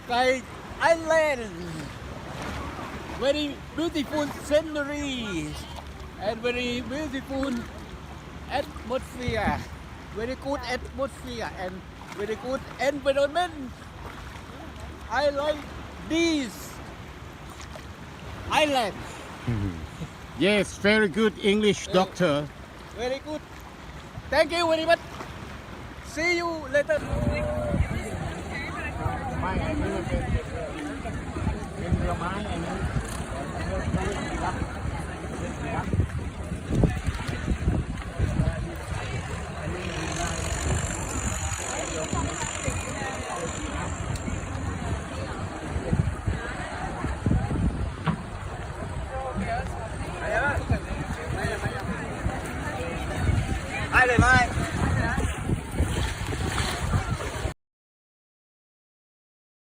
Sky Island. Very beautiful scenery and very beautiful atmosphere. Very good atmosphere and very good environment. I like this island. Yes, very good English, doctor. Very good. Thank you very much. See you later. ไม่อันนี้มันเป็นเรือไม้อันนี้เรือรับ